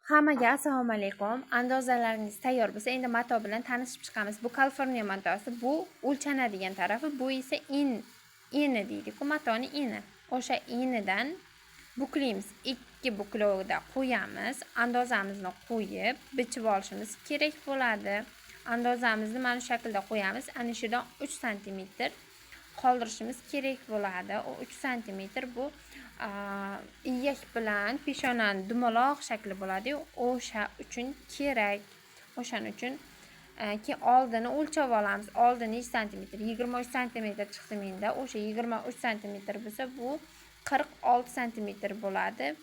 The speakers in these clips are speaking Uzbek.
Hammaga assalomu alaykum. Andozalaringiz tayyor bo'lsa, endi mato bilan tanishib chiqamiz. Bu Kaliforniya matosi, bu o'lchanadigan tarafi, bu esa eni deydi-ku, matoni eni. O'sha enidan buklaymiz. 2 buklovda qo'yamiz. Andozamizni qo'yib, bichib olishimiz kerak bo'ladi. Andozamizni mana shu shaklda qo'yamiz. Ana shudan 3 sm qoldirishimiz kerak bo'ladi. O 3 sm bu iyak bilan peshonani dumaloq shakli bo'ladi-yu, o'sha uchun kerak. O'shaning uchun keyin oldini o'lchab olamiz. Oldi necha santimetr? 23 santimetr chiqdi menda. O'sha 23 santimetr bo'lsa, bu 46 santimetr bo'ladi.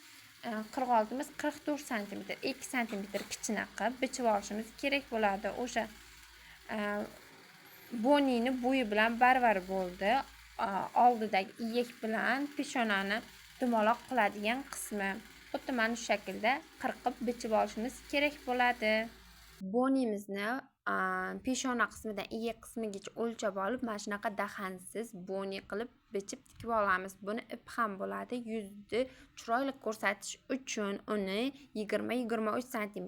46 emas, 44 santimetr. 2 santimetr kichkina qilib bichib olishimiz kerak bo'ladi. O'sha bonini bo'yi bilan baravar bo'ldi. Oldidagi iyak bilan peshonani dumaloq qiladigan qismi. Xuddi mana shu shaklda qirqib bichib olishimiz kerak bo'ladi. Bonimizni peshona qismidan iyak qismigacha o'lchab olib, mana shunaqa dahansiz boni qilib bichib tikib olamiz. Buni ip ham bo'ladi. Yuzni chiroyli ko'rsatish uchun uni 20-23 sm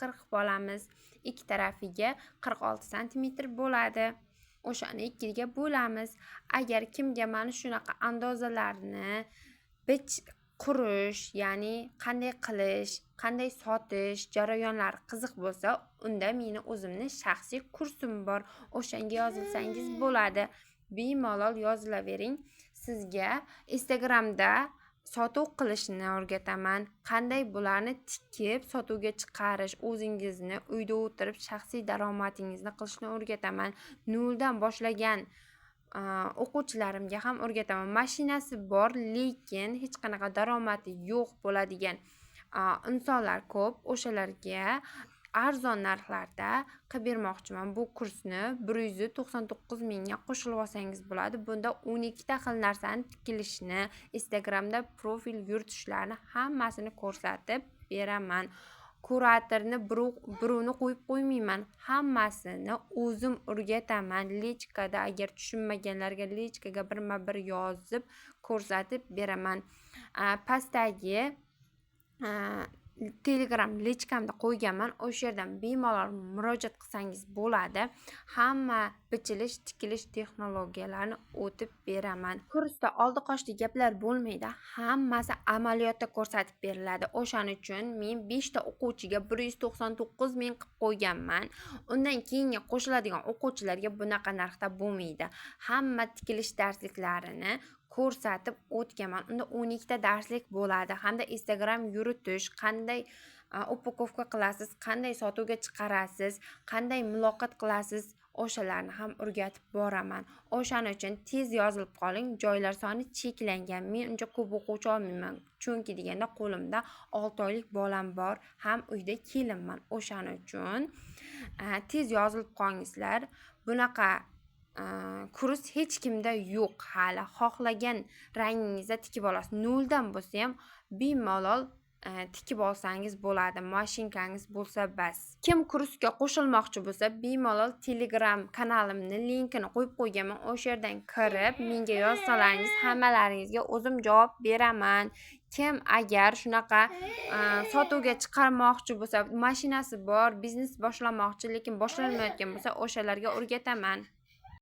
qirqib olamiz. Ikki tarafiga 46 sm bo'ladi. O'shani ikkiga bo'lamiz. Agar kimga mana shunaqa andozalarni qurish, ya'ni qanday qilish, qanday sotish jarayonlari qiziq bo'lsa, unda meni o'zimning shaxsiy kursim bor. O'shanga yozilsangiz bo'ladi. Bemalol yozilavering. Sizga Instagramda sotuv qilishni o'rgataman. Qanday bularni tikib sotuvga chiqarish, o'zingizni uyda o'tirib shaxsiy daromadingizni qilishni o'rgataman. Noldan boshlagan o'quvchilarimga ham o'rgataman. Mashinasi bor, lekin hech qanaqa daromadi yo'q bo'ladigan insonlar ko'p. O'shalarga arzon narxlarda qilib bermoqchiman bu kursni. 199 mingga qo'shilib olsangiz bo'ladi. Bunda 12 ta xil narsani tikilishni, Instagramda profil yuritishlarini hammasini ko'rsatib beraman. Kuratorni birovni qo'yib qo'ymayman. Hammasini o'zim o'rgataman. Lechkada agar tushunmaganlarga lechkaga birma-bir yozib ko'rsatib beraman. Pastdagi Telegram lechkamda qo'yganman. O'sha yerdan bemalol murojaat qilsangiz bo'ladi. Hamma bichilish, tikilish texnologiyalarini o'tib beraman. Kursda oldi-qochdi gaplar bo'lmaydi. Hammasi amaliyotda ko'rsatib beriladi. O'shaning uchun men 5 ta o'quvchiga 199 ming qilib qo'yganman. Undan keyingi qo'shiladigan o'quvchilarga bunaqa narxda bo'lmaydi. Hamma tikilish darsliklarini ko'rsatib o'tganman. Unda 12 ta darslik bo'ladi. Hamda Instagram yuritish, qanday upakovka qilasiz, qanday sotuvga chiqarasiz, qanday muloqot qilasiz, o'shalarni ham o'rgatib boraman. O'shaning uchun tez yozilib qoling. Joylar soni cheklangan. Men uncha ko'p o'quvchi olmayman. Chunki deganda qo'limda 6 oylik bolam bor, ham uyda kelinman. O'shaning uchun tez yozilib qolingizlar. Bunaqa kurs hech kimda yo'q hali. Xohlagan rangingizda tikib olasiz. Noldan bo'lsa ham bemalol tikib olsangiz bo'ladi. Mashinkangiz bo'lsa bas. Kim kursga qo'shilmoqchi bo'lsa, bemalol Telegram kanalimni linkini qo'yib qo'yganman. O'sha yerdan kirib, menga yozsalaringiz hammalaringizga o'zim javob beraman. Kim agar shunaqa sotuvga chiqarmoqchi bo'lsa, mashinasi bor, biznes boshlamoqchi, lekin boshlanmayotgan bo'lsa, o'shalarga o'rgataman.